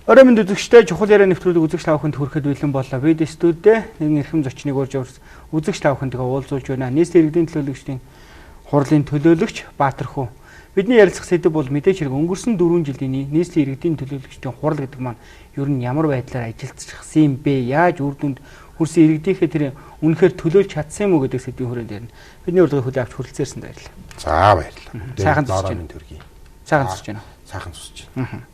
Орой минь үзэгчтэй чухал яриа нэвтрүүлэг үзэгч тавханд хүрэхэд бэлэн боллоо. Бид студид нэгэн эрхэм зочныг урьж үзэгч тавхандгаа уулзуулж байна. Нийслэлийн иргэдийн төлөөлөгчдийн хурлын төлөөлөгч Баатар хүү. Бидний ярилцах сэдэв бол мэдээж хэрэг өнгөрсөн 4 жилийн нийслэлийн иргэдийн төлөөлөгчдийн хурал гэдэг маань ер нь ямар байдлаар ажиллагдчихсан юм бэ? Яаж үр дүнд хүрсэн иргэдийнхээ тэр үнэхээр төлөөлж чадсан юм уу гэдэг сэдвийн хүрээнд ярина. Бидний урилгыг хүлээн авч хүрэлцээрсэн баярлалаа. За баярлалаа. Сайхан zusч байна. Сайхан zusч байна. Сайхан zusч байна.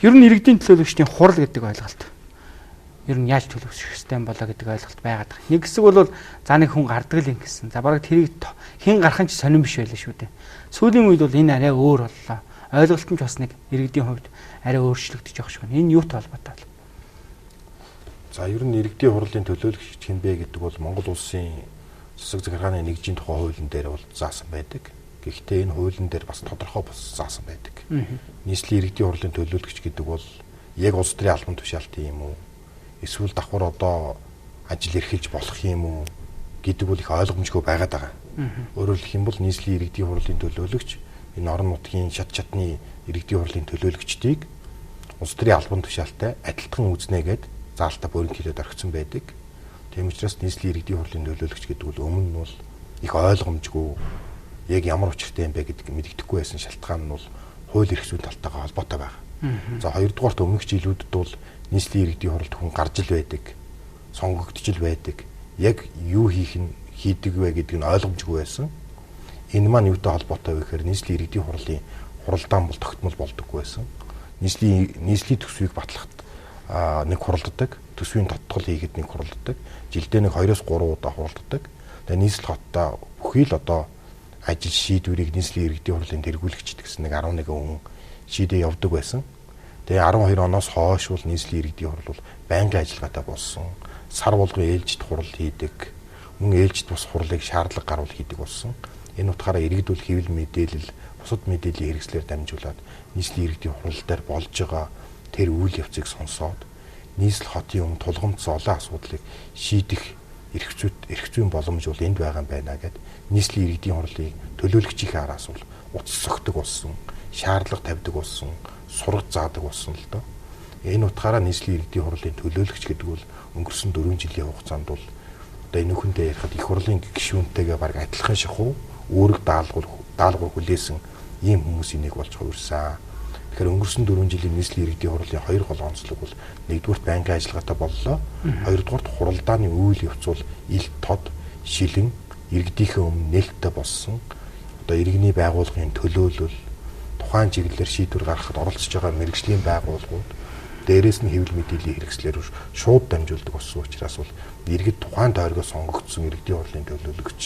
Ер нь иргэдийн төлөөлөгчдийн хурал гэдэг ойлголт. Ер нь яаж төлөвшөх систем болоо гэдэг ойлголт байгаад байна. Нэг хэсэг бол за нэг хүн гардаг л ингэсэн. За бараг тэрийг хэн гарах нь ч сонирн биш байлаа шүү дээ. Сүүлийн үед бол энэ арай өөр боллоо. Ойлголт нь ч бас нэг иргэдийн хувьд арай өөрчлөгдөж явах шиг байна. Энэ юутай холбоотой вэ? За ер нь иргэдийн хурлын төлөөлөгч хэн бэ гэдэг бол Монгол улсын засаг захиргааны нэгжийн тухай хуулийн дээр бол заасан байдаг. Гэхдээ энэ хуулийн дээр бас тодорхой бас заасан байдаг. Нийслэлийн иргэдийн хурлын төлөөлөгч гэдэг бол яг улс төрийн албан тушаалтын юм уу? Эсвэл давхар одоо ажил эрхэлж болох юм уу гэдэг бол их ойлгомжгүй байгаад байгаа. Өөрөөр хэлэх юм бол нийслэлийн иргэдийн хурлын төлөөлөгч энэ орон нутгийн шат чадны иргэдийн хурлын төлөөлөгчдийг улс төрийн албан тушаалтай адилхан үзнэ гэд заалтаа бүрэн хэлээд орхисон байдаг. Тийм учраас нийслэлийн иргэдийн хурлын төлөөлөгч гэдэг бол өмнө нь бол их ойлгомжгүй яг ямар учиртай юм бэ гэдгийг мэддэхгүй байсан шалтгаан нь бол хууль эрх зүйн талтайгаа холбоотой байгаа. За хоёрдугаарт өмнөх жилүүдэд бол нийслэлийн иргэдийн хуралд хүн гарч ил байдаг, сонгогдож ил байдаг. Яг юу хийдэг вэ гэдгийг нь ойлгомжгүй байсан. Энэ маань юутай холбоотой вэ гэхээр нийслэлийн иргэдийн хурлын хуралдаан бол тогтмол болдоггүй байсан. Нийслэлийн төсвийг батлахад нэг хуралддаг, төсвийн тодтгол хийгээд нэг хуралддаг, жилдээ нэг 2-3 удаа хуралддаг. Тэгээ нийслэл хоттой бүхий л одоо ажил шийдвэрийг нийслэлийн иргэдийн хурлын тэргүүлэгчд гэсэн нэг 11 хүн шийдээ явдаг байсан. Тэгээ 12 оноос хойш бол нийслэлийн иргэдийн хурл бол байнгын ажиллагаатай болсон. Сар болгон ээлжид хурал хийдэг. Мөн ээлжид бас хурлыг шаардлага гаруул хийдэг болсон. Энэ утгаараа иргэдүүл хэвлэл мэдээлэл, бусад мэдээллийн хэрэгслээр дамжуулаад нийслэлийн иргэдийн хурал дээр болж байгаа тэр үйл явцыг сонсоод нийслэл хотын өмнө тулгамдсан олон асуудлыг шийдэх эрх зүйн боломж бол энд байгаа юм байна гэд нийслэлийн иргэдийн хурлын төлөөлөгчийн араас бол утас согтөг болсон, шаардлага тавьдаг болсон, сураг заадаг болсон л доо. Энэ утгаараа нийслэлийн иргэдийн хурлын төлөөлөгч гэдэг бол өнгөрсөн 4 жилийн хугацаанд бол одоо энэ хүндээ ярихад их хурлын гишүүнтэйгээ баг адилхан шахуу үүрэг даалгавар хүлээсэн ийм хүмүүсийн нэг болж хувирсан. Тэгэхээр өнгөрсөн 4 жилийн нийслэлийн иргэдийн хурлын 2 гол онцлог бол нэгдүгürt байнгын ажиллагаатай боллоо. Хоёрдугаарт хуралдааны үйл явц бол ил тод, шилэн иргэдийнхээ өмнө нээлттэй болсон. Одоо иргэний байгууллагын төлөөлөл, тухайн чиглэлээр шийдвэр гаргахад оролцож байгаа мэргэжлийн байгууллагууд, дээрээс нь хэвлэл мэдээллийн хэрэгслээр шууд дамжуулдаг болсон учраас бол иргэд тухайн тойргоо сонгогдсон иргэдийн хурлын төлөөлөгч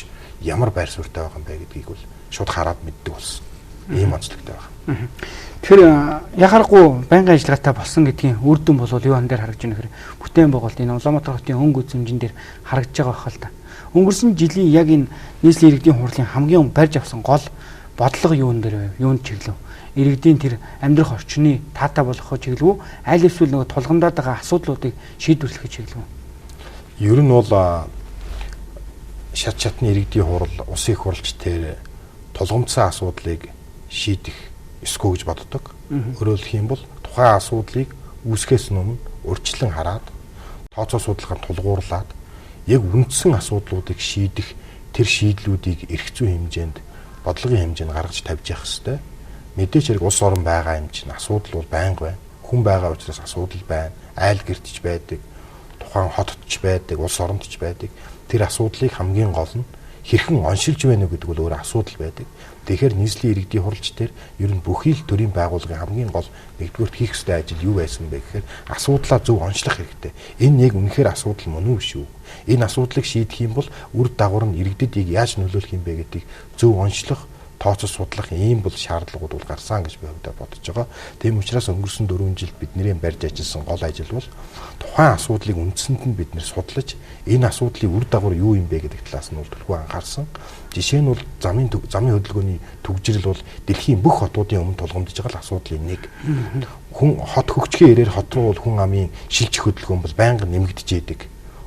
ямар байр суурьтай байгаа юм бэ гэдгийг бол шууд хараад мэддэг болсон. Ийм онцлогтой байна. Тэгэхээр яхахгүй байнгын ажиллагаатай болсон гэдгийн үр дүн бол юу хан дээр харагдж байна гэхээр бүтээн байгуулалт энэ Улаанбаатар хотын өнгө үзэмжин дээр харагдж байгаа байх л та. Өнгөрсөн жилийн яг энэ нийслэлийн иргэдийн хурлын хамгийн барьж авсан гол бодлого юун дээр вэ? Юунд чиглэв? Иргэдийн тэр амьдрах орчны таатай болгохоо чиглэв үү? Аль эсвэл нөгөө тулгамдаад байгаа асуудлуудыг шийдвэрлэхээ чиглэв үү? Ер нь бол шат чатны иргэдийн хурал, улсын их хурлч тэр тулгамдсан асуудлыг шийдэх эсгүй гэж боддог. Өөрөөр хэлэх юм бол тухайн асуудлыг үүсгэхээс өмнө урьдчилан хараад тооцоо судалгаанд тулгуурлаад яг үндсэн асуудлуудыг шийдэх тэр шийдлүүдийг эрх зүйн хэмжээнд, бодлогын хэмжээнд гаргаж тавьж явах хэрэгтэй. Мэдээж хэрэг улс орон байгаа юм чинь асуудал бол байнга байна. Хүн байгаа учраас асуудал байна. Айл гэртж байдаг, тухайн хотч байдаг, улс орондч байдаг. Тэр асуудлыг хамгийн гол нь хэрхэн оншилж байна уу гэдэг бол өөр асуудал байдаг. Тэгэхээр нийслэлийн иргэдийн хурлч дээр ер нь бүхий л төрийн байгууллагын хамгийн гол нэгдүгээр хийх ёстой ажил юу байсан бэ гэхээр асуудлаа зөв онцлох хэрэгтэй. Энэ яг үнэхээр асуудал мөн үү шүү. Энэ асуудлыг шийдэх юм бол үр дагавар нь иргэдэд яаж нөлөөлөх юм бэ гэдгийг зөв онцлох, тооцоо судлах ийм бол шаардлагууд бол гарсан гэж би хувьдаа бодож байгаа. Тийм учраас өнгөрсөн 4 жилд бидний барьж ажилласан гол ажил бол тухайн асуудлыг үндсэнд нь бид нэр судлаж энэ асуудлын үр дагавар юу юм бэ гэдэг талаас нь бол түрхүү анхаарсан. Жишээ нь бол замын хөдөлгөөний төгжрөл бол дэлхийн бүх хотуудын өмнө тулгамдж байгаа асуудлын нэг. Хүн хот хөгжихийн ирээр хот руу бол хүн амын шилжих хөдөлгөөн бол байнга нэмэгдэж идэг.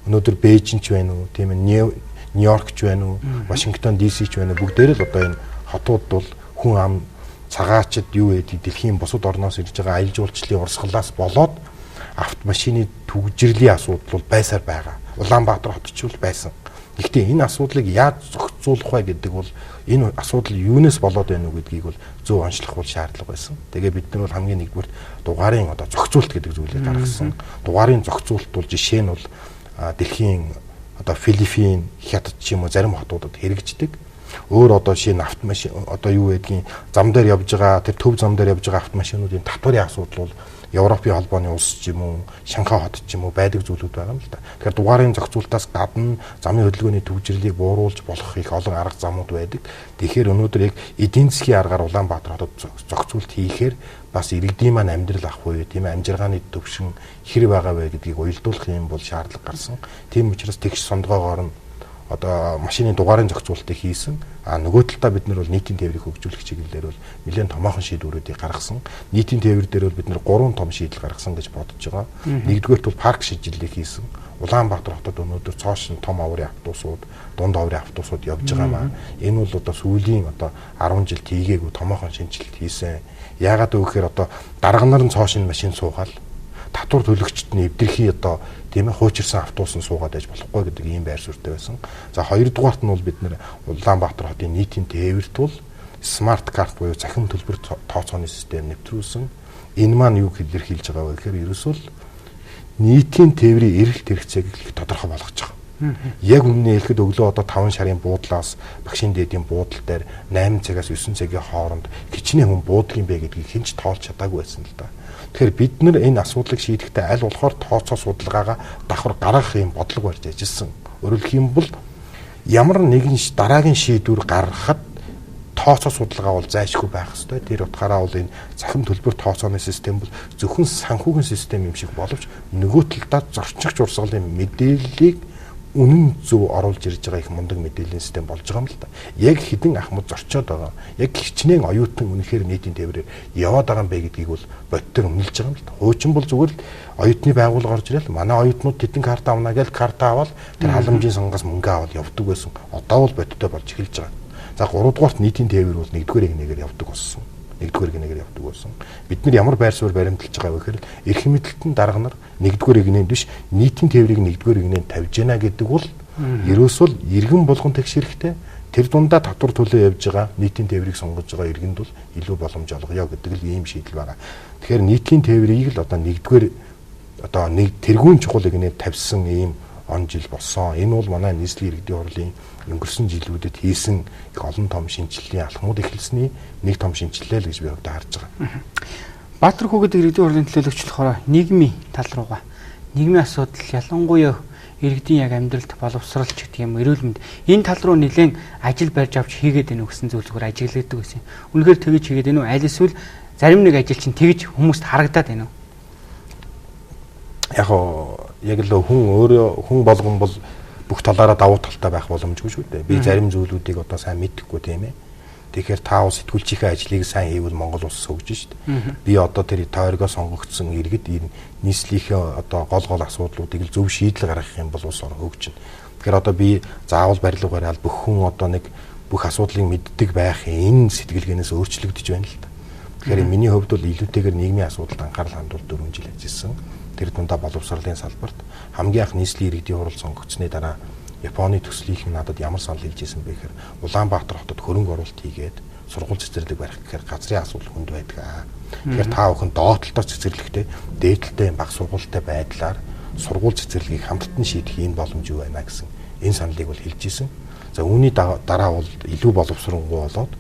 Өнөөдөр Бээжинч байна уу, тийм ээ, Нью-Йоркч байна уу, Вашингтон DC ч байна уу, бүгдээр л одоо энэ хотууд бол хүн ам цагаачд юу гэдэг дэлхийн бусад орноос ирж байгаа аялал жуулчлалын урсгалаас болоод автомашины түгжирлийн асуудал бол байсаар байгаа. Улаанбаатар хот ч бол байсан. Гэхдээ энэ асуудлыг яаж зохицуулах вэ гэдэг бол энэ асуудал юунаас болоод байна уу гэдгийг бол зөв онцлох бол шаардлага байсан. Тэгээ бид нар бол хамгийн нэгдүгээр дугаарын одоо зохицуулт гэдэг зүйлийг гаргасан. Дугаарын зохицуулт бол жишээ нь бол дэлхийн одоо Филиппин, Хятад ч юм уу зарим хотуудад хэрэгждэг. Өөр одоо жишээ нь автомашин одоо юу гэдгийг зам дээр явж байгаа тэр төв зам дээр явж байгаа автомашинуудын татварын асуудал бол Европын холбооны улс ч юм уу, Шанхай хот ч юм уу байдаг зүйлүүд байгаа юм л да. Тэгэхээр дугаарын зохицуултаас гадна замын хөдөлгөөний төвжирлийг бууруулж болох их олон арга замууд байдаг. Тэгэхээр өнөөдөр яг эдийн засгийн аргаар Улаанбаатар хотод зохицуулт хийхээр бас иргэдийн маань амьдрал ах буюу тийм амжиргааны төвшин хэр байгаа вэ гэдгийг уялдуулах юм бол шаардлага гарсан. Тийм учраас тэгш сондгоогоор нь одоо машины дугаарын зохицуултыг хийсэн. Нөгөө талдаа бид нар бол нийтийн тээврийг хөгжүүлэх чиглэлээр бол нэлээд томоохон шийдвэрүүдийг гаргасан. Нийтийн тээвэр дээр бол бид нар 3 том шийдэл гаргасан гэж бодож байгаа. Нэгдүгээрт бол парк шилжүүлэлийг хийсэн. Улаанбаатар хотод өнөөдөр цоошин том аврын автобусууд, дунд аврын автобусууд явж байгаа маа. Энэ бол одоо сүүлийн одоо 10 жил тийгээгүй томоохон шинжилт хийсэн. Яагаад вэ гэхээр одоо дарга нар нь цоошин машин суугаад татвар төлөгчд нь эвдэрхий одоо тийм ээ хуучирсан автобус нь суугаад байж болохгүй гэдэг ийм байр суурьтай байсан. За хоёрдугаарт нь бол бид нэр Улаанбаатар хотын нийтийн тээвэрт бол смарт карт буюу цахим төлбөр тооцооны систем нэвтрүүлсэн. Энэ маань юу илэрхийлж байгаа вэ гэхээр ерөөсөө нийтийн тээврийн эрэлт хэрэгцээг их тодорхой болгож байгаа. Яг үнэн хэлэхэд өглөө одоо 5 шарын буудлаас багшийн дээдийн буудлын дээр 8 цагаас 9 цагийн хооронд хичнээн хүн буудаг юм бэ гэдгийг хэн ч тоолж чадаагүй байсан л да. Тэгэхээр бид нар энэ асуудлыг шийдэхдээ аль болохоор тооцоо судалгаагаа давхар гаргах юм бодлого барьж ажилласан. Өөрөлдөх юм бол ямар нэгэн дараагийн шийдвэр гаргахад тооцоо судалгаа бол зайлшгүй байх ёстой. Тэр утгаараа бол энэ цахим төлбөр тооцооны систем бол зөвхөн санхүүгийн систем юм шиг боловч нөгөө талдаа зорчигч урсгалын мэдээллийг үнэн зөв оруулж ирж байгаа их мундаг мэдээллийн систем болж байгаа юм л да. Яг хідэн ахмад зорчоод байгаа. Яг хичнээн оюутан үнэхээр нийтийн тээврээр яваад байгаа юм бэ гэдгийг бол бодтер үнэлж байгаа юм л да. Хуучин бол зүгээр л оюутны байгууллага орж ирэл манай оюутнууд тэдэн карта авна гэж карта аваад тэр халамжийн сонгоос мөнгө аваад явдаг байсан. Одоо бол бодтой болж эхэлж байгаа. За 3 дугаарт нийтийн тээвэр бол 1-р нэгнээр явдаг болсон. 1-р нэгнээр явдаг болсон. Бид нар ямар байр суурь баримталж байгаа вэ гэхээр эрх мэдэлтэн дарга нар 1-р нэгнээр биш нийтийн тээврийг 1-р нэгнээр тавьж гинэ гэдэг бол ерөөсөө иргэн болгон тэгшэрхтэй тэр дундаа татвар төлөө явж байгаа нийтийн тээврийг сонгож байгаа иргэнд бол илүү боломж олгоё гэдэг л ийм шийдэл байна. Тэгэхээр нийтийн тээврийг л одоо 1-р одоо нэг тэргүүн чухал нэгнээр тавьсан ийм он жил болсон. Энэ бол манай нийслэлийн иргэдийн хурлын өнгөрсөн жилүүдэд хийсэн их олон том шинжилгээний алхмууд эхэлсэний нэг том шинжилгээ л гэж би одоо харж байгаа. Баатар хүү гэдэг иргэдийн хурлын төлөөлөгч болохоор нийгмийн тал руугаа нийгмийн асуудал ялангуяа иргэдийн яг амьдралд боловсролч гэдэг юм эрүүл мэнд энэ тал руу нэлээд ажил барьж авч хийгээд байна гэсэн зүйл зүгээр ажиглагддаг байсан. Үнэхээр тэгэж хийгээд байна уу? Аль эсвэл зарим нэг ажил чинь тэгэж хүмүүст харагдаад байна уу? Яг л хүн болгон бол бүх талаараа давуу талтай байх боломжгүй шүү дээ. Би зарим зүйлүүдийг одоо сайн мэдэхгүй тийм ээ. Тэгэхээр та ус сэтгүүлчийнхээ ажлыг сайн хийвэл Монгол улс хөгжиж шүү дээ. Би одоо тэр тойргоо сонгогдсон иргэд нийслэлийн одоо гол асуудлуудыг л зөв шийдэл гаргах юм бол улс орон хөгжинэ. Тэгэхээр одоо би заавал барилга бариад бүх хүн одоо нэг бүх асуудлыг мэддэг байх энэ сэтгэлгээнээс өөрчлөгдөж байна л да. Тэгэхээр миний хувьд бол илүүтэйгээр нийгмийн асуудалд анхаарал хандуул 4 жил ажилласан. Тэр дундаа боловсролын салбарт хамгийн анх нийслэлийн иргэдийн хурал сонгогдсны дараа Японы төслийнх нь надад ямар санал хэлж ирсэн бэ гэхээр Улаанбаатар хотод хөрөнгө оруулалт хийгээд сургууль цэцэрлэг барих гэхээр газрын асуудал хүнд байдаг. Тэгэхээр та бүхэн доотлолтой цэцэрлэгтэй дээдлэлтэй баг сургуультай байдлаар сургууль цэцэрлэгийг хамтдан шийдэх энэ боломж юу байна гэсэн энэ саналыг бол хэлж ирсэн. За үүний дараа бол илүү боловсронгуй болоод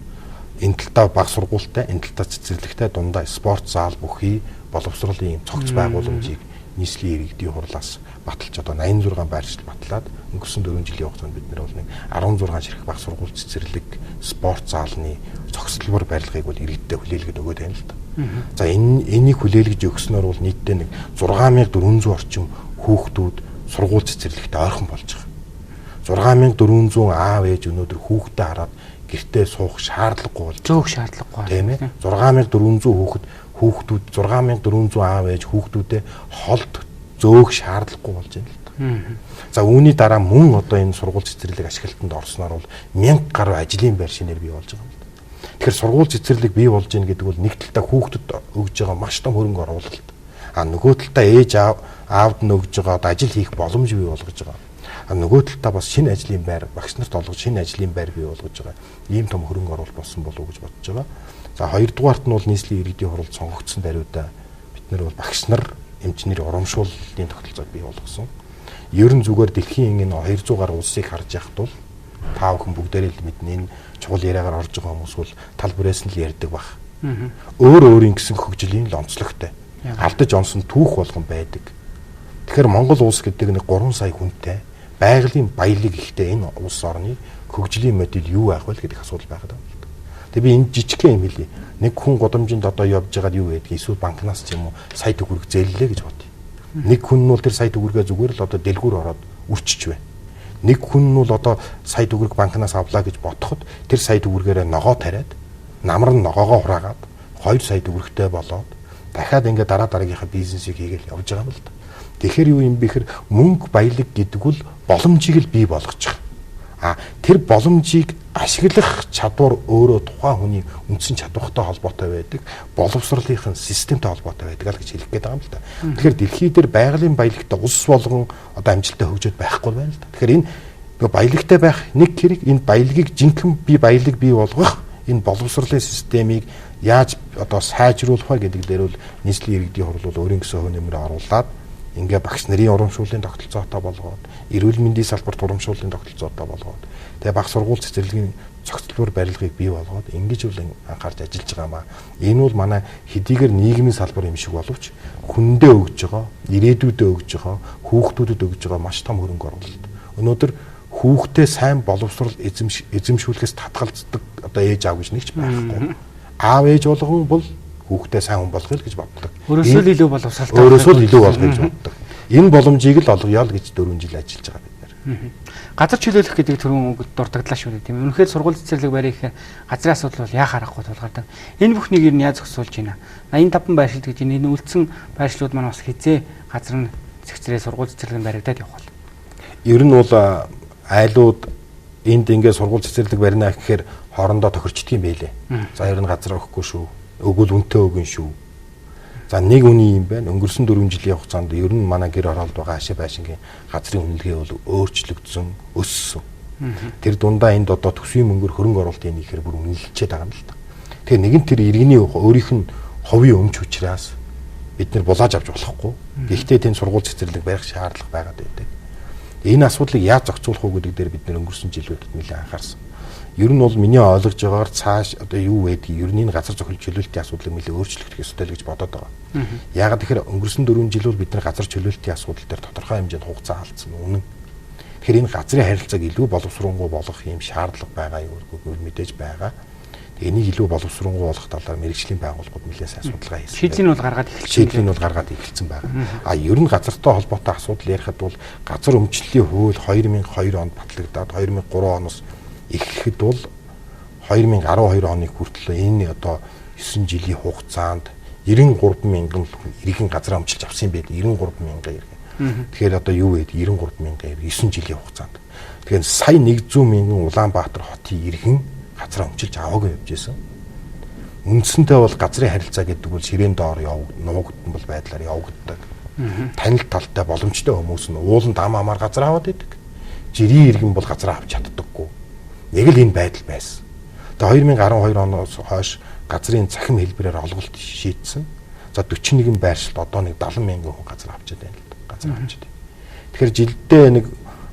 энэ талдаа баг сургуультай, энэ талдаа цэцэрлэгтэй дундаа спорт зал бүхий боловсролын цогц байгууламжийг нийслэлийн иргэдийн хурлаас баталж одоо 86 байршил батлаад өнгөрсөн 4 жилийн хугацаанд бид нар бол нэг 16 ширхэг баг сургууль цэцэрлэг спорт заалны цогцлбор барилгыг бол иргэдэд хүлээлгээд өгөөд байна л да. За энийг хүлээлгэж өгснөөр бол нийтдээ нэг 6400 орчим хүүхдүүд сургууль цэцэрлэгтээ ойрхон болж байгаа. 6400 аав ээж өнөөдөр хүүхдээ хараад гэртээ суух шаардлагагүй болж байгаа. Зөөх шаардлагагүй. Тийм ээ. 6400 хүүхдүүд 6400 аав ээж хүүхдүүдээ холд зөөх шаардлагагүй болж байна л да. За үүний дараа мөн одоо энэ сургууль цэцэрлэг ашиглалтанд орсноор бол 1000 гаруй ажлын байр шинээр бий болж байгаа юм л да. Тэгэхээр сургууль цэцэрлэг бий болж гин гэдэг бол нэг талдаа хүүхдэд өгж байгаа маш том хөрөнгө оруулалт. Нөгөө талдаа ээж аавд нь өгж байгаа ажил хийх боломж бий болгож байгаа. Нөгөө талдаа бас шинэ ажлын байр багш нарт олгож шинэ ажлын байр бий болгож байгаа. Ийм том хөрөнгө оруулалт болсон болов уу гэж бодож байгаа. За хоёрдугаарт нь бол нийслэлийн иргэдийн хуралд сонгогдсон даруйдаа бид нар бол багш нар эмчнэрийн урамшууллын тогтолцоог бий болгосон. Ер нь зүгээр дэлхийн энэ 200 гаруй улсыг харж яхад бол та бүхэн бүгдээрээ л мэднэ энэ чухал яриагаар орж байгаа хүмүүс бол тал бүрээс нь л ярьдаг баг. Өөрийн гэсэн хөгжлийн л онцлогтой. Алдаж онсон түүх болгон байдаг. Тэгэхээр Монгол улс гэдэг нэг 3 сая хүнтэй байгалийн баялаг ихтэй энэ улс орны хөгжлийн модель юу байх вэ гэдэг асуудал байгаад байна. Тэгээ би энэ жижигхэн юм хэлье. Нэг хүн годомжинд одоо явж байгаад юу гэдэг эсвэл банкнаас ч юм уу сая төгрөг зээллээ гэж бодъё. Нэг хүн нь бол тэр сая төгрөгээ зүгээр л одоо дэлгүүр ороод үрчиж байна. Нэг хүн нь бол одоо сая төгрөг банкнаас авлаа гэж бодоход тэр сая төгрөгөөрөө ногоо тариад намар нь ногоогоо хураагаад 2 сая төгрөгтэй болоод дахиад ингээ дараа дараагийнхаа бизнесийг хийгээл явж байгаа юм л да. Тэгэхээр юу юм бэ гэхээр мөнгө баялаг гэдэг бол боломжийг л бий болгож байгаа. Тэр боломжийг ашиглах чадвар өөрөө тухайн хүний үндсэн чадвартай холбоотой байдаг. Боловсролынхын системтэй холбоотой байдаг л гэж хэлэх гээд байгаа юм л да. Тэгэхээр дэлхий дээр байгалийн баялагтай улс болгон одоо амжилттай хөгжөөд байхгүй байна л да. Тэгэхээр энэ баялагтай байх нэг хэрэг энэ баялагийг жинхэнэ баялаг бий болгох энэ боловсролын системийг яаж одоо сайжруулах вэ гэдэг дээр бол нийслэлийн иргэдийн хурал бол өөрийн гэсэн хувь нэмрээ оруулаад ингээ багш нарын урамшууллын тогтолцоотой болгоод эрүүл мэндийн салбарт урамшууллын тогтолцоотой болгоод тэгээ баг сургууль цэцэрлэгийн цогцлбор барилгыг бий болгоод ингэж үл анхаарч ажиллаж байгаа маа. Энэ бол манай хэдийгээр нийгмийн салбар юм шиг боловч хүндээ өгж байгаа, ирээдүйдээ өгж байгаа, хүүхдүүдэд өгж байгаа маш том хөрөнгө оруулалт. Өнөөдөр хүүхдээ сайн боловсрол эзэмшүүлэхээс татгалздаг одоо ээж аав гэж нэгч байхгүй. Аав ээж болгон бол хүүхдээ сайн хүн болгоё гэж боддог. Өөрөөсөө л илүү боловсралтай. Өөрөөсөө л илүү болгоё гэж боддог. Энэ боломжийг л олгоё л гэж 4 жил ажиллаж байгаа бид нар. Газар чөлөөлөх гэдэг түрүүн үг дурдагдлаа шүү дээ тийм. Үнэхээр сургууль цэцэрлэг барих гэхээр газрын асуудал бол яа харахгүй тулгардаг. Энэ бүхнийг ер нь яаж зохицуулж байна? 85 байршил гэж энэ үлдсэн байршлууд маань бас хизээ газар нь цэцэрээ сургууль цэцэрлэг баригдаад явах бол. Ер нь бол айлууд энд ингээ сургууль цэцэрлэг барина гэхээр хоорондоо тохирчдөг юм байлээ. За ер нь газар өгөхгүй шүү. Өгвөл үнэтэй өгөн шүү. За нэг үний юм байна. Өнгөрсөн 4 жилийн хугацаанд ер нь манай гэр оролд байгаа ашиг байшингийн газрын үнэлгээ бол өөрчлөгдсөн, өссөн. Тэр дундаа энд одоо төсвийн мөнгөөр хөрөнгө оруулалтын нэхэр бүр үнэлчихэд байгаа юм л та. Тэгээ нэг нь тэр иргэний өөрийнх нь ховын өмч учраас бид нэр булааж авч болохгүй. Гэхдээ тэнд сургууль цэцэрлэг барих шаардлага байгаад байдаг. Энэ асуудлыг яаж зохицуулах вэ гэдэг дээр бид нэр өнгөрсөн жилүүдэд нэлээд анхаарсан. Ер нь бол миний ойлгож байгаагаар цааш одоо юу байдгийг ер нь энэ газар зохиол чөлөөлтийн асуудлыг нэлээд өөрчлөгдөх ёстой л гэж бодоод байгаа. Яагаад тэгэхээр өнгөрсөн 4 жил бол бид нар газар чөлөөлтийн асуудал дээр тодорхой хэмжээнд хугацаа алдсан үнэн. Тэгэхээр энэ газрын харилцааг илүү боловсронгуй болгох юм шаардлага байгаа юу гэвэл мэдээж байгаа. Энийг илүү боловсронгуй болгох талаар мэрэгжлийн байгууллагууд нэлээд сайн судалгаа хийсэн. Шийдлийг бол гаргаад эхэлсэн байгаа. Ер нь газартай холбоотой асуудал ярихад бол газар өмчлөлийн хууль 2002 онд батлагдаад 2003 оноос эхлэхэд бол 2012 оны хүртэл энэ одоо 9 жилийн хугацаанд 93 мянган иргэн газар өмчилж авсан юм байд. 93 мянган иргэн. Тэгэхээр одоо юу вэ? 93 мянган иргэн 9 жилийн хугацаанд. Тэгэхээр сая 100 мянган Улаанбаатар хотын иргэн газар өмчилж аваагүй явж байсан. Үндсэндээ бол газрын харилцаа гэдэг бол ширээн доор нуугдсан бол байдлаар явагддаг. Танил талтай боломжтой хүмүүс нь уулын дам амаар газар аваад идэг. Жирийн иргэн бол газар авч чаддаггүй. Нэг л энэ байдал байсан. Тэгээ 2012 оноос хойш газрын цахим хэлбэрээр олголт шийдсэн. За 41 байршилд одоо нэг 70 мянган хүн газар авчиад байна л да. Газар авчиад. Тэгэхээр жилдээ нэг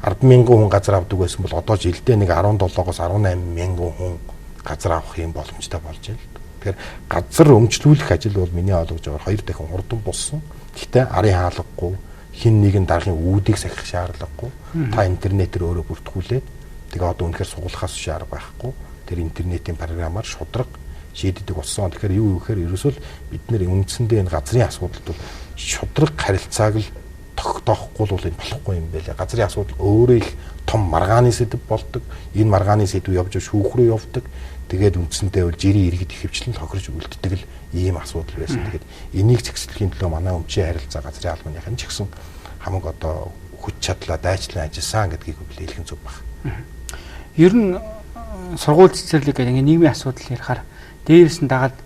10 мянган хүн газар авдаг байсан бол одоо жилдээ нэг 17-оос 18 мянган хүн газар авах юм боломжтой болж байна л да. Тэгэхээр газар өмчлүүлэх ажил бол миний ойлгож байгаагаар 2 дахин хурдан болсон. Гэхдээ арын хаалгагүй хин нэгэн даргын үүдийг сахих шаардлагагүй. Та интернетээр өөрөө бүртгүүлээд тэгээ одоо үнэхээр сугуулахаас шаардлага байхгүй. Тэр интернетийн програмаар шудраг шийддэг болсон. Тэгэхээр юу гэхээр ерөөсөө бид нэр үндсэндээ энэ газрын асуудалд бол шудраг харилцааг л тогтоохгүй бол энэ болохгүй юм байлаа. Газрын асуудал өөрөө их том маргааны сэдв болдог. Энэ маргааны сэдв явж шүүх рүү явдаг. Тэгээд үндсэндээ бол жирийн иргэд ихэвчлэн тохирж үлддэг л ийм асуудал байсан. Тэгээд энийг зэгслэхийн төлөө манай өмчийн харилцаа газрын албаныхын ч гэсэн хамаг одоо хүч чадлаа дайчлан ажилласан гэдгийг хэлэх зүг байна. Ер нь сургууль цэцэрлэг гэдэг нийгмийн асуудал ярихаар дээрээс нь дагаад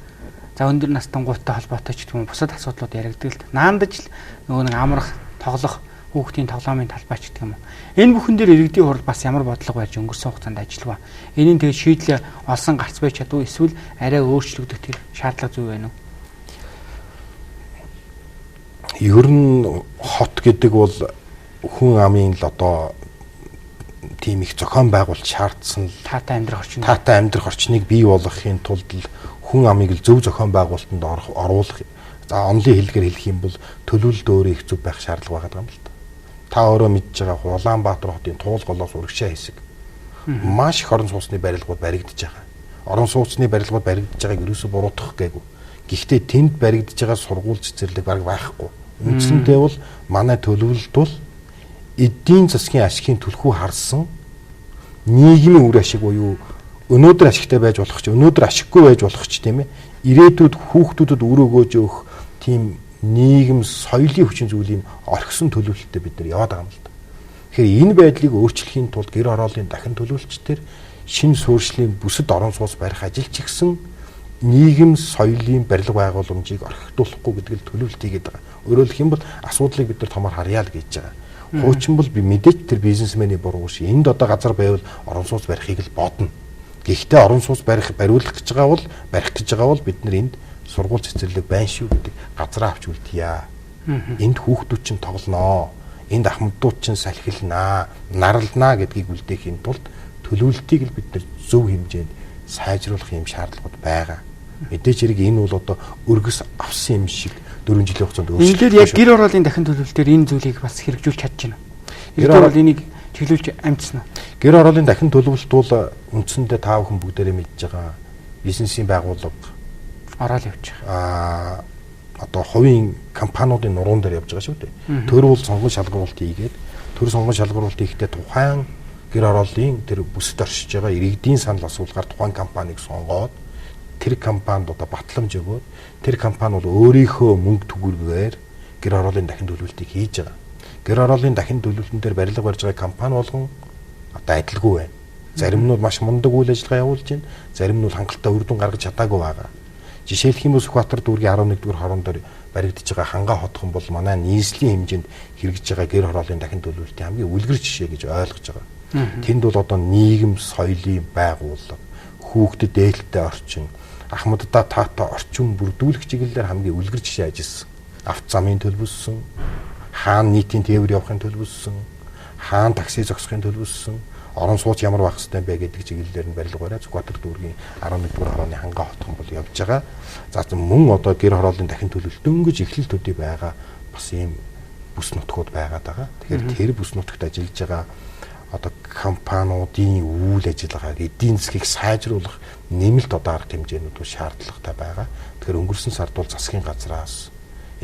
За өндөр настан гуйтай холбоотой ч гэдэг юм бусад асуудлууд яригддаг л наандаж л нөгөө нэг амрах, тоглох, хүүхдийн тоглоомын талбай ч гэдэг юм уу. Энэ бүхэн дээр иргэдийн хурал бас ямар бодлого барьж өнгөрсөн хугацаанд ажиллав. Энийн тэгээд шийдлээ олсон гарц байж чадваа эсвэл арай өөрчлөгдөх тэр шаардлага зүй байна уу? Ер нь хот гэдэг бол хүн амын л одоо тийм их зохион байгуулалт шаардсан таатай амьдрах орчныг бий болгохын тулд л хүн амыг л зөв зохион байгуулалтанд оруулах. За онлын хэлгээр хэлэх юм бол төлөвлөлт өөрөө их зөв байх шаардлага байгаа юм л та. Та өөрөө мэдж байгаа Улаанбаатар хотын туул голоос урагшаа хэсэг маш их орон сууцны барилгууд баригдаж байгаа. Орон сууцны барилгууд баригдаж байгааг ерөөсө буруутгах гээгүй. Гэхдээ тэнд баригдаж байгаа сургууль цэцэрлэг бараг байхгүй. Үндсэндээ бол манай төлөвлөлт бол эдийн засгийн ашигын түлхүү харсан нийгмийн үр ашиг буюу өнөөдөр ашигтай байж болох ч өнөөдөр ашиггүй байж болох ч тийм ээ ирээдүйд хүүхдүүдэд өрөөгөөж өгөх тийм нийгэм соёлын хүчин зүйлийн орхисон төлөвлөлтөд бид нар яваад байгаа юм л да. Тэгэхээр энэ байдлыг өөрчлөхийн тулд гэр ороолын дахин төлөвлөлтчдэр шинэ суурьшлийн бүсэд орон сууц барих ажил чигсэн нийгэм соёлын барилга байгууламжийг орхигдуулахгүй гэдэг л төлөвлөлт хийгээд байгаа. Өөрөөр хэлэх юм бол асуудлыг бид нар томоор харъя л гэж байгаа. Хуучин бол би мэдээж тэр бизнесмений буруу ш. Энд одоо газар байвал орон сууц барихыг л бодно. Гэхдээ орон сууц бариулах гэж байгаа бол бид нар энд сургууль цэцэрлэг байна шүү гэдэг газраа авч үлдъя. Энд хүүхдүүд чинь тоглоноо. Энд ахмадууд чинь салхилнаа, наралнаа гэдгийг үлдээхийн тулд төлөвлөлтийг л бид нар зөв хэмжээнд сайжруулах юм шаардлагууд байгаа. Мэдээж хэрэг энэ бол одоо өргөс авсан юм шиг 4 жилийн хугацаанд өөрчлөлт. Ингээд яг гэр ороолын дахин төлөвлөлтөөр энэ зүйлийг бас хэрэгжүүлж чадж байна. Гэр орол энийг чиглүүлж амжсан уу? Гэр ороолын дахин төлөвлөлт бол үндсэндээ та бүхэн бүгдээрээ мэдж байгаа бизнесийн байгууллага ороод явж байгаа. Одоо хувийн компаниудын нуруунд дээр явж байгаа шүү дээ. Тэр бол сонгон шалгаруулалт хийгээд тэр сонгон шалгаруулалт хийхдээ тухайн гэр ороолын тэр бүсэд оршиж байгаа иргэдийн санал асуулгаар тухайн компанийг сонгоод тэр компанид одоо батламж өгөөд тэр компани бол өөрийнхөө мөнгө төгрөгөөр гэр ороолын дахин төлөвлөлтийг хийж байгаа. Гэр ороолын дахин төлөвлөлтөн дээр барилга барьж байгаа компани болгон одоо адилгүй байна. Зарим нь маш мундаг үйл ажиллагаа явуулж байна. Зарим нь хангалттай үр дүн гаргаж чадаагүй байгаа. Жишээлх юм бол Сүхбаатар дүүргийн 11-р хорон дээр баригдаж байгаа хангаа хотхон бол манай нийслэлийн хэмжээнд хэрэгжиж байгаа гэр ороолын дахин төлөвлөлтийн хамгийн үлгэр жишээ гэж ойлгож байгаа. Тэнд бол одоо нийгэм соёлын байгууллага, хүүхдэд дээлтэй орчин, ахмаддаа таатай орчин бүрдүүлэх чиглэлээр хамгийн үлгэр жишээ ажилласан. Авто замын төлөвлөсөн, хаана нийтийн тээвэр явахын төлөвлөсөн, хаана такси зогсохын төлөвлөсөн, орон сууц ямар байх ёстой бэ гэдэг чиглэлээр нь барилга бариад Сүхбаатар дүүргийн 11-р хорооны хангаа хотхон бол явж байгаа. За мөн одоо гэр хорооллын дахин төлөвлөлт дөнгөж эхлэл төдий байгаа бас ийм бүс нутгууд байгаад байгаа. Тэгэхээр тэр бүс нутагт ажиллаж байгаа одоо компаниудын үйл ажиллагааг эдийн засгийг сайжруулах нэмэлт одоо арга хэмжээнүүд шаардлагатай байгаа. Тэгэхээр өнгөрсөн сард бол засгийн газраас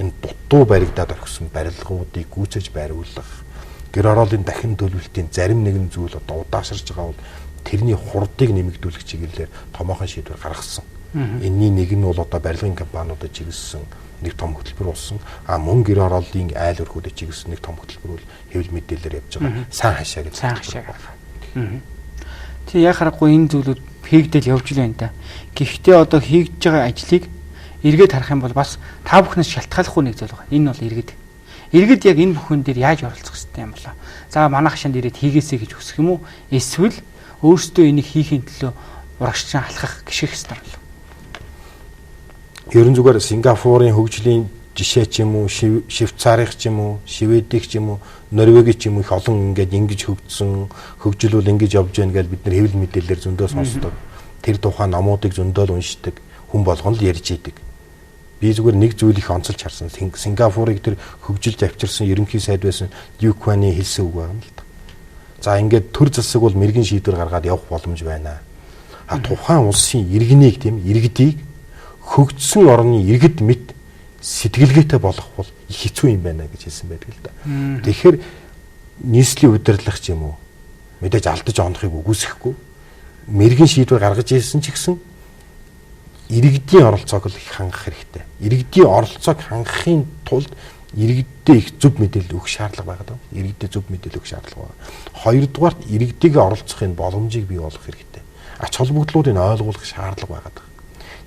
энэ дутуу баригдаад орхисон барилгуудыг гүйцэж байруулах, гэр ороолын дахин төлөвлөлтийн зарим нэгэн зүйл одоо удаашрж байгаа бол тэрний хурдыг нэмэгдүүлэх чиглэлээр томоохон шийдвэр гаргасан. Энийний нэг нь бол одоо барилгын компаниудад чиглэсэн нэг том хөтөлбөр болсон. Мөн гэр ороолын айл өрхүүдэд чиглэсэн нэг том хөтөлбөр бол хэвлэл мэдээлэлээр явж байгаа. Сайн хашаа гэж. Сайн хашаа. Тэг яг харахгүй энэ зүйлүүд хийгдэл явж л байна да. Гэхдээ одоо хийгдэж байгаа ажлыг эргээд харах юм бол бас та бүхнээс шалтгааллахгүй нэг зүйл байна. Энэ бол иргэд. Иргэд яг энэ бүхэн дээр яаж оролцох хэрэгтэй юм болоо. За манайх шанд ирээд хийгээсэй гэж хүсэх юм уу? Эсвэл өөрсдөө энийг хийхин төлөө урагшчин алхах гიშгэх хэрэгтэй юм болоо. Ерөн зүгээр Сингапурын хөгжлийн жишээ ч юм уу, Швейцарын ч юм уу, Шведийн ч юм уу, Норвегийн ч юм уу их олон ингэж хөгжсөн, хөгжил бол ингэж явж байна гэж бид нар хэвлэл мэдээлэлээр зөндөө сонсдог. Тэр тухайн номуудыг зөндөө л уншдаг, хүн болгон л ярьж идэг. Би зүгээр нэг зүйл их онцолж харсан. Сингапурыг тэр хөгжилж авчирсан ерөнхий сайд байсан Лю Куаны хэлсэн үг байна л да. За ингээд төр засаг бол мэрэгэн шийдвэр гаргаад явах боломж байна. Тухайн улсын иргэнийг тийм иргэдийг хөгжсөн орны иргэд мэд сэтгэлгээтэй болох бол их хэцүү юм байна гэж хэлсэн байдаг л да. Тэгэхээр нийслэлийн удирдлага ч юм уу мэдээж алдаж оноохыг үгүйсэхгүй мэрэгэн шийдвэр гаргаж ирсэн ч гэсэн иргэдийн оролцоог л их хангах хэрэгтэй. Иргэдийн оролцоог хангахын тулд иргэддээ их зөв мэдээлэл өгөх шаардлага байгаа даа. Иргэддээ зөв мэдээлэл өгөх шаардлага байна. Хоёрдугаарт иргэдийг оролцохын боломжийг бий болгох хэрэгтэй. Ач холбогдлуудыг ойлгуулах шаардлага байгаа даа.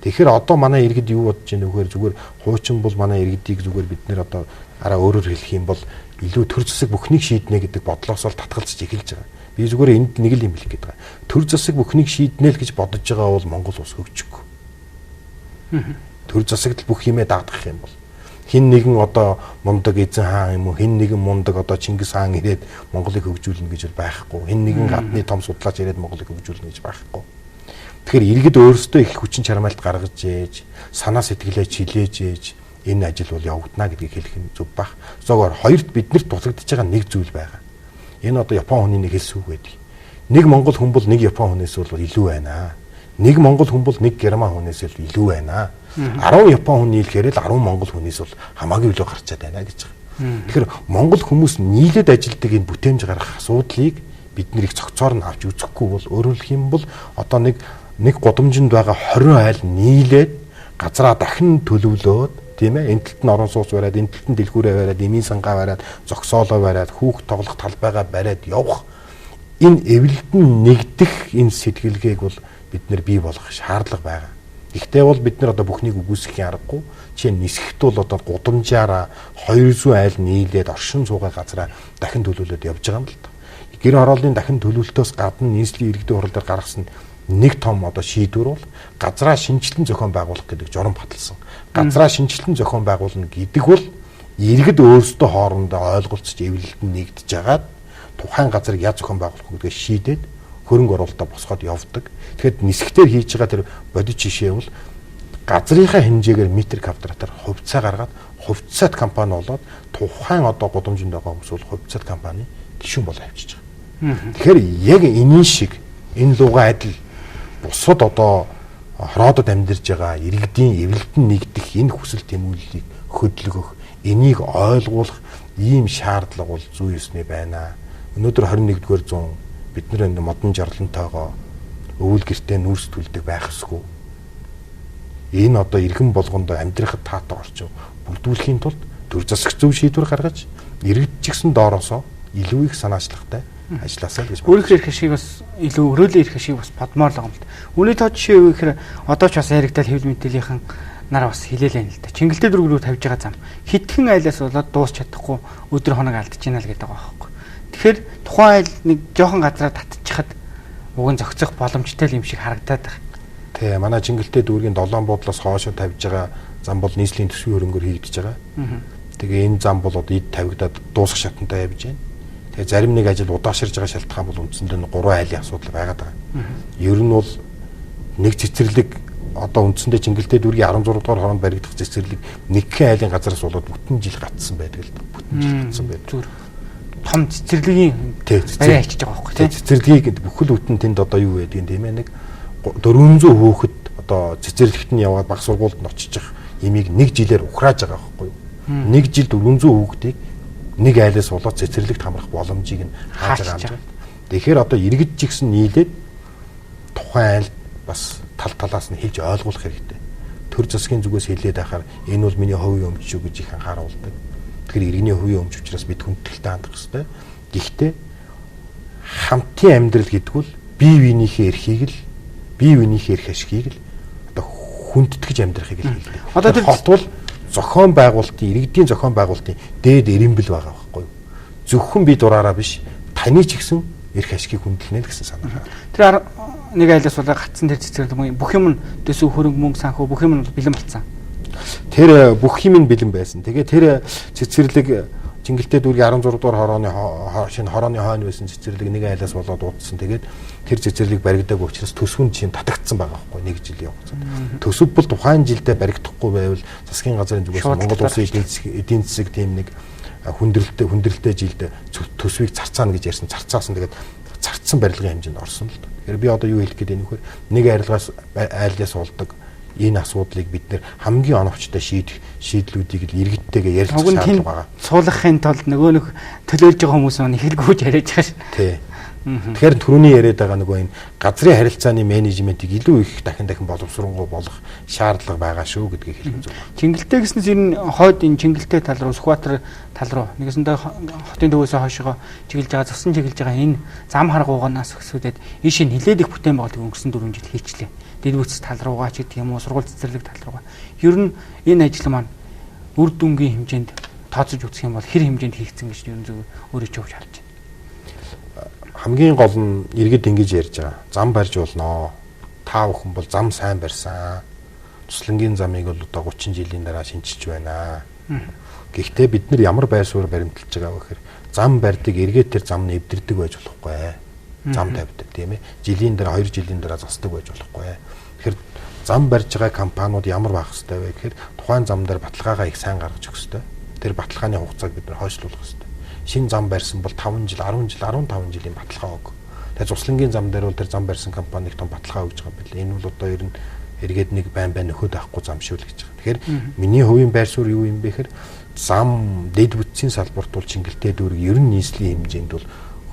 Тэгэхээр одоо манай иргэд юу бодож байна вэ гэхээр зүгээр хуучин бол манай иргэдийг зүгээр бид нэр одоо араа өөрөөр хэлэх юм бол илүү төр засаг бүхнийг шийднэ гэдэг бодлоос бол татгалзаж эхэлж байгаа. Би зүгээр энд нэг л юм хэлэх гээд байгаа. Төр засаг бүхнийг шийднэ л гэж бодож байгаа бол Монгол улс хөгжихгүй. Төр засагт бүх юмээ даадгах юм бол хин нэгэн одоо мундаг эзэн хаан юм уу, хин нэгэн мундаг одоо Чингис хаан ирээд Монголыг хөгжүүлнэ гэж байхгүй. Хин нэгэн гадны том судлаач ирээд Монголыг хөгжүүлнэ гэж байхгүй. Тэгэхээр иргэд өөрсдөө их хүчин чармайлт гаргаж ээж, санаа сэтгэлээ чилээж ээж энэ ажил бол явагдана гэдгийг хэлэх нь зөв бах. Зөөр хоёрт биднэрт тусагдж байгаа нэг зүйл байгаа. Энэ одоо Япон хүний нэг хэлсүүг байдаг. Нэг монгол хүн бол нэг Япон хүнээс бол илүү байна. Нэг монгол хүн бол нэг герман хүнээс л илүү байна. 10 Япон хүн нийлэхээр л 10 монгол хүнээс бол хамаагүй илүү гарчаад байна гэж байгаа. Тэгэхээр монгол хүмүүс нийлээд ажилдаг энэ бүтээмж гаргах асуудлыг бид нэр их цогцоор нь авч үзэхгүй бол өөрөөр хэлэх юм бол одоо нэг гудамжинд байгаа 20 айл нийлээд газраа дахин төлөвлөөд тийм ээ, энэ талд нь орон сууц бариад, энэ талд нь дэлгүүрээ бариад, эмийн сангаа бариад, зогсоолоо бариад, хүүхд тоглох талбайгаа бариад явах энэ эвлэлдэн нэгдэх энэ сэтгэлгээг бол бид нэр бий болгох шаардлага байгаа. Гэхдээ бол бид нар одоо бүхнийг үгүйсэхийн аргагүй. Жишээ нь нисэхт бол одоо гудамжаараа 200 айл нийлээд оршин суугаа газраа дахин төлөвлөд явж байгаа юм л та. Гэр хорооллын дахин төлөвлөлтөөс гадна нийслэлийн иргэдийн хурал дээр гаргасан нэг том одоо шийдвэр бол газраа шинжилтэн зохион байгуулах гэдэг журам баталсан. Газраа шинжилтэн зохион байгуулна гэдэг бол иргэд өөрсдөө хоорондоо ойлголцож эвлэлтэн нэгдэж агаад тухайн газрыг яаж зохион байгуулах гэдгээ шийдээд хөрөнгө оруулалтаа босгоод явдаг. Тэгэхэд нисгтэр хийж байгаа тэр бодит жишээ бол газрынхаа хэмжээгээр метр квадратаар хувьцаа гаргаад хувьцаат компани болоод тухайн одоо гудамжинд байгаа хүмүүс бол хувьцаат компани гишүүн болоо авчиж байгаа. Тэгэхээр яг энийн шиг энэ луга адил бусад одоо хороодод амьдарж байгаа иргэдийн эвлэлтэн нэгдэх энэ хүсэл тэмүүллийг хөдөлгөх, энийг ойлгуулах ийм шаардлага бол зүй ёсны байна. Өнөөдөр 21-р зуун бид нар энэ модон жарлантайгаа өвөл гэртээ нүүрс түлдэг байх ёсгүй. Энэ одоо иргэн болгонд амьдрахад таатай орчин бүрдүүлэхийн тулд төр засаг зөв шийдвэр гаргаж иргэд ч гэсэн доороосоо илүү их санаачлагтай ажилласаа гэж байна. Өөрөөр хэлэх шиг бас илүү өрөөлөө ирэх шиг бас бодмоор л байгаа юм л да. Үүний тоо жишээ юу гэхээр одоо ч бас яригдал хэвлэл мэдээллийнхэн нар бас хэлээлээ л да. Чингэлтэй дөрөв рүү тавьж байгаа зам хитгэн айлаас болоод дуусч чадахгүй өдөр хоног алдаж байна л гэдэг байгаа байхгүй. Тэгэхээр тухайн айл нэг жоохон газараа татчихад уг нь зохицох боломжтой юм шиг харагдаад байна. Тий, манай Чингэлтэй дүүргийн 7 буудлаас хоошо тавьж байгаа зам бол нийслэлийн төсвийн хөрөнгөөр хийгдэж байгаа. Тэгээ энэ зам бол одоо эд тавигдаад дуусах шатантай явж байна. Тэгээ зарим нэг ажил удаашрж байгаа шалтгаан бол үндсэндээ 3 айлын асуудал байгаад байгаа. Ер нь бол нэг цэцэрлэг одоо үндсэндээ Чингэлтэй дүүргийн 16 дугаар хоронд баригдах цэцэрлэг нэгхэн айлын газараас болоод бүтэн жил гатсан байдаг л да. Бүтэн жил гатсан байдаг. Том цэцэрлэгийн барай ачиж байгаа байхгүй тий. Цэцэрлэгийг бүхэл бүтэн тэнд одоо юу байдгийг тийм ээ, нэг 400 хүүхэд одоо цэцэрлэгт нь яваад баг сургуульд нь очиж имийг нэг жилээр ухрааж байгаа байхгүй юу? Нэг жил 400 хүүхдийг нэг айлаас болоод цэцэрлэгт хамрах боломжийг нь хааж байгаа юм. Тэгэхээр одоо иргэд ч гэсэн нийлээд тухайн айл бас тал талаас нь хэлж ойлгуулах хэрэгтэй. Төр засгийн зүгээс хэлээд байхаар энэ бол миний хувийн өмч шүү гэж их анхааруулдаг. Тэгэхээр иргэний хувийн өмч учраас бид хүндэтгэлтэй хандах хэрэгтэй. Гэхдээ хамтын амьдрал гэдэг бол бие биенийхээ эрхийг л бие биенийхээ эрх ашигыг л одоо хүндэтгэж амьдрахыг л хэлдэг. Одоо тэр хот бол зохион байгуулалтын иргэдийн зохион байгуулалтын дээд эренбэл байгаа байхгүй юу? Зөвхөн би дураараа биш, таны ч гэсэн эрх ашигыг хүндэлнэ гэсэн санаа. Тэр нэг айлаас болоо гатсан тэр цэцэрлэг бүх юм нь дэсүү хөрөнгө мөнгө санхүү бүх юм нь бэлэн болсон. Тэр бүх юм нь бэлэн байсан. Тэгээ тэр цэцэрлэг Чингэлтэй дүүргийн 16 дугаар хорооны шинэ хорооны хойно байсан цэцэрлэг нэг айлаас болоод уудсан. Тэгээд тэр цэцэрлэг баригдаагүй учраас төсвөн чинь татагдсан байгаа байхгүй нэг жил явагдсан. Төсөв бол тухайн жилдээ баригдахгүй байвал засгийн газрын зүгээс Монгол улсын эдийн засаг тийм нэг хүндрэлтэй жилд төсвийг зарцаана гэж ярьсан. Зарцаасан тэгээд зарцсан барилгын хэмжээнд орсон л. Тэгэхээр би одоо юу хэлэх гээд байна вэ? Нэг айлаас болдог энэ асуудлыг бид нэр хамгийн оновчтой шийдлүүдийг л иргэдтэйгээ ярилцах шаардлага байгаа. Суулгахын тулд нөгөө нэг төлөөлж байгаа хүмүүс маань хэлгүүж яриад байгаа шээ. Тий. Тэгэхээр түрүүний яриад байгаа нөгөө энэ газрын харилцааны менежментийг илүү их дахин боловсронгуй болох шаардлага байгаа шүү гэдгийг хэлэх зүг. Чингэлтэй гэснээс ер нь хойд энэ Чингэлтэй тал руу, Сүхбаатар тал руу нэгэсэндээ хотын төвөөсөө хойшоо чиглэж байгаа, зовсон чиглэж байгаа энэ зам харгуугаас өсвөдөд ийшээ нилээд их бүтээн байгуулалтыг өнгөрсөн 4 жил хийчлээ. Дэд бүтц тал руугаа ч гэх юм уу, сургууль цэцэрлэг тал руугаа. Ер нь энэ ажил маань үр дүнгийн хэмжээнд тооцож үзэх юм бол хэр хэмжээнд хийгдсэн гэж ер нь зөв өөрөө ч явж харж байна. Хамгийн гол нь иргэд ингэж ярьж байгаа. Зам барьж болно. Та бүхэн бол зам сайн барьсан. Туслангийн замыг бол одоо 30 жилийн дараа шинжилж байна. Гэхдээ бид нар ямар байр суурь баримталж байгаа вэ гэхээр зам барьдаг эргээд тэр зам нь эвдэрдэг байж болохгүй. Зам тавьдаг тийм ээ. Жилийн дараа 2 жилийн дараа засдаг байж болохгүй. Тэгэхээр зам барьж байгаа компаниуд ямар байх хэвтэй вэ гэхээр тухайн зам дээр баталгаагаа их сайн гаргаж өгөх хэвтэй. Тэр баталгааны хугацааг бид нар хойшлуулах хэвтэй. Шинэ зам барьсан бол 5 жил, 10 жил, 15 жилийн баталгаа өг. Тэгээ цуслангийн зам дээр бол тэр зам барьсан компаниг том баталгаа өгж байгаа юм байна. Энэ бол одоо ер нь эргээд нэг байн нөхөд авахгүй зам шүү л гэж байгаа. Тэгэхээр миний хувийн байр суурь юу юм бэ гэхээр зам дэд бүтцийн салбарт бол Чингэлтэй дүүрэг ер нь нийслэлийн хэмжээнд бол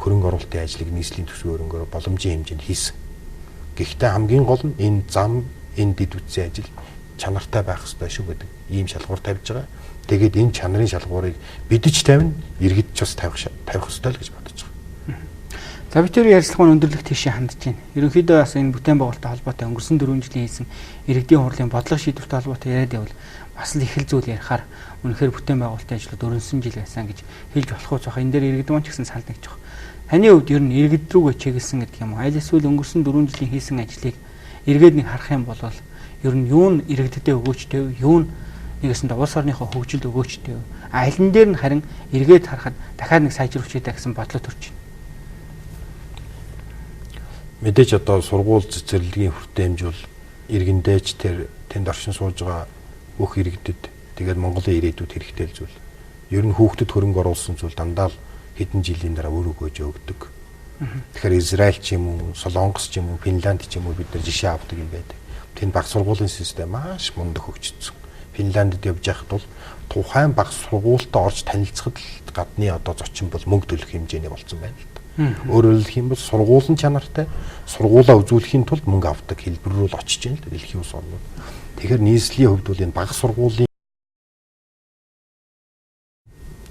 хөрөнгө оруулалтын ажлыг нийслэлийн төсвийн хөрөнгөөр боломжийн хэмжээнд хийсэн. Гэхдээ хамгийн гол нь энэ зам, энэ дэд бүтцийн ажил чанартай байх ёстой шүү гэдэг ийм шалгуур тавьж байгаа. Тэгээд энэ чанарын шалгуурыг бидж тавина, иргэд ч бас тавих ёстой л гэж бодож байгаа. За бид тэр ярилцлага маань өндөрлөх тийшээ хандж байна. Ерөнхийдөө бас энэ бүтээн байгуулалттай холбоотой өнгөрсөн 4 жилийн хийсэн иргэдийн хурлын бодлого шийдвэртэй холбоотой яриад байвал бас л их л зүйл ярихаар үнэхээр бүтээн байгуулалтын ажлууд өрнөсөн жил байсан гэж хэлж болох уу цаха. Энэ дээр иргэд маань ч гэсэн санал нэгж байгаа. Таны хувьд ер нь иргэд рүүгээ чиглэсэн гэдэг юм уу? Аль эсвэл өнгөрсөн 4 жилийн хийсэн ажлыг эргээд нэг харах юм бол ер нь юу нь иргэдэд өгөөчтэй, юу нь нэгэсэнд улс орныхоо хөгжилд өгөөчтэй. Алин дээр нь харин эргээд харахад дахиад нэг сайжруулах хэрэгтэй гэсэн бодлоо төрж байна. Мэдээж одоо сургууль цэцэрлэгийн хүртээмж бол иргэндээч тэр тэнд оршин сууж байгаа бүх иргэдэд тэгээд Монголын ирээдүйд хэрэгтэй л зүйл. Ер нь хүүхдэд хөрөнгө оруулсан зүйл дандаа л хэдэн жилийн дараа өөр өгөөж өгдөг. Тэгэхээр Израиль ч юм уу, Солонгос ч юм уу, Финланд ч юм уу бид нар жишээ авдаг юм байдаг. Тэнд баг сургуулийн систем маш мундаг хөгжсөн. Финландд явж байхад бол тухайн баг сургуультай орж танилцахад гадны одоо зочин бол мөнгө төлөх хэмжээний болсон байна л да. Өөрөөр хэлэх юм бол сургуулийн чанартай сургуулаа үзүүлэхийн тулд мөнгө авдаг хэлбэр рүү л очиж байна л да дэлхийн улс орнууд. Тэгэхээр нийслэлийн хувьд бол энэ баг сургуулийн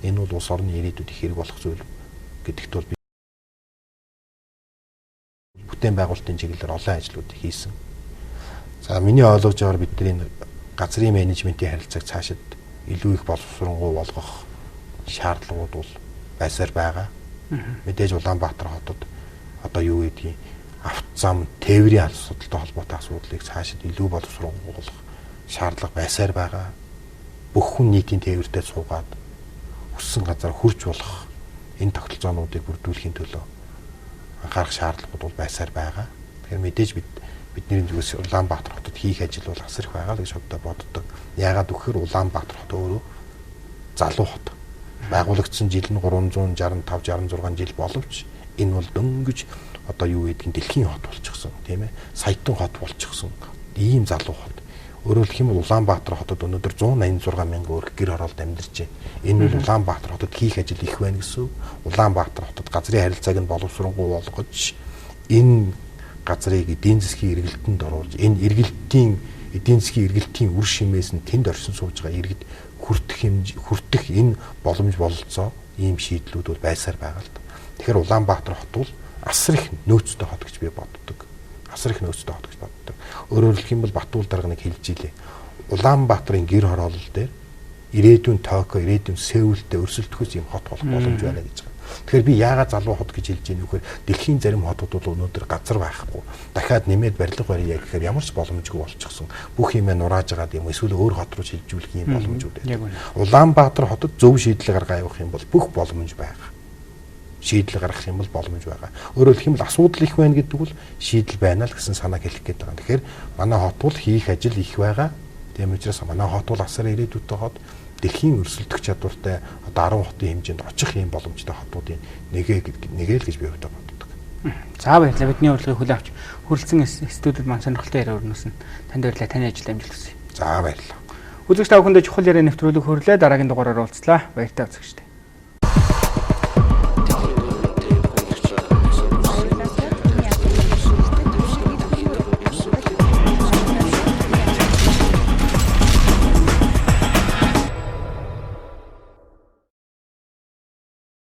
энэ бол улс орны ирээдүйд их хэрэг болох зүйл гэдэгт бол бүтээн байгуулалтын чиглэлээр олон ажлууд хийсэн. За миний ойлгож байгаагаар бид нар энэ газрын менежментийн харилцааг цаашид илүү их боловсронгуй болгох шаардлагууд бол байсаар байгаа. Мэдээж Улаанбаатар хотод одоо юу гэдгийг автозам, тээврийн асуудалтай холбоотой асуудлыг цаашид илүү боловсронгуй болгох шаардлага байсаар байгаа. Бүх хүн нийтийн тээвэртэй суугаад өссөн газар хурж болох энэ тогтолцоонуудыг бүрдүүлэхийн төлөө анхаарах шаардлагууд бол байсаар байгаа. Тэгэхээр мэдээж бидний зүгээс Улаанбаатар хотод хийх ажил бол асар их байгаа л гэж боддог. Яагаад гэвэл Улаанбаатар хот өөрөө залуу хот. Байгуулагдсан жил нь 365 66 жил боловч энэ бол дөнгөж одоо юу гэдгийг дэлхийн хот болчихсон тийм ээ. Саятан хот болчихсон. Ийм залуу хот. Өөрөөр хэлэх юм бол Улаанбаатар хотод өнөөдөр 186 мянган өрх гэр оролт амьдарч байна. Энэ бол Улаанбаатар хотод хийх ажил их байна гэсэн. Улаанбаатар хотод газрын харилцааг нь боловсронгуй болгож энэ газрыг эдийн засгийн эргэлтэнд оруулж энэ эргэлтийн эдийн засгийн эргэлтийн үр шимээс нь тэнд оршин сууж байгаа иргэд хүртэх энэ боломж бололцоо ийм шийдлүүд бол байсаар байгаа л да. Тэгэхээр Улаанбаатар хот бол асар их нөөцтэй хот гэж би боддог. Асар их нөөцтэй хот гэж боддог. Өөрөөр хэлэх юм бол Батуул дарганыг хэлж илээ. Улаанбаатарын гэр хороолол дээр ирээдүйн Токио, ирээдүйн Сеултэй өрсөлдөхөөс ийм хот болох боломж байна гэж байгаа. Тэгэхээр би яагаад залуу хот гэж хэлж ийм вэхээр дэлхийн зарим хотууд бол өнөөдөр газар байхгүй. Дахиад нэмээд барилга барья гэхээр ямар ч боломжгүй болчихсон. Бүх юмээ нурааж байгаа юм эсвэл өөр хот руу шилжүүлэх юм боломжууд байна. Улаанбаатар хотод зөв шийдэл гаргаа явах юм бол бүх боломж байгаа. Шийдэл гаргах юм бол боломж байгаа. Өөрөөр хэлэх юм бол асуудал их байна гэдэг бол шийдэл байна л гэсэн санааг хэлэх гээд байгаа. Тэгэхээр манай хот бол хийх ажил их байгаа. Тийм учраас манай хот бол асар ирээдүйтэй хот. Дэлхийн өрсөлдөх чадвартай одоо 10 хотын хэмжээнд очих юм боломжтой хотуудын нэгэ л гэж би боддог. За баярлалаа. Бидний урилгыг хүлээн авч хүрэлцэн студид маань сонирхолтой яриа өрнөсөн. Танд баярлалаа. Таны ажил амжилт хүсье. За баярлалаа. Үзэгч та бүхэндээ чухал яриа нэвтрүүлэг хөрлөө. Дараагийн дугаараар уулзлаа. Баяртай үзэгчтэй.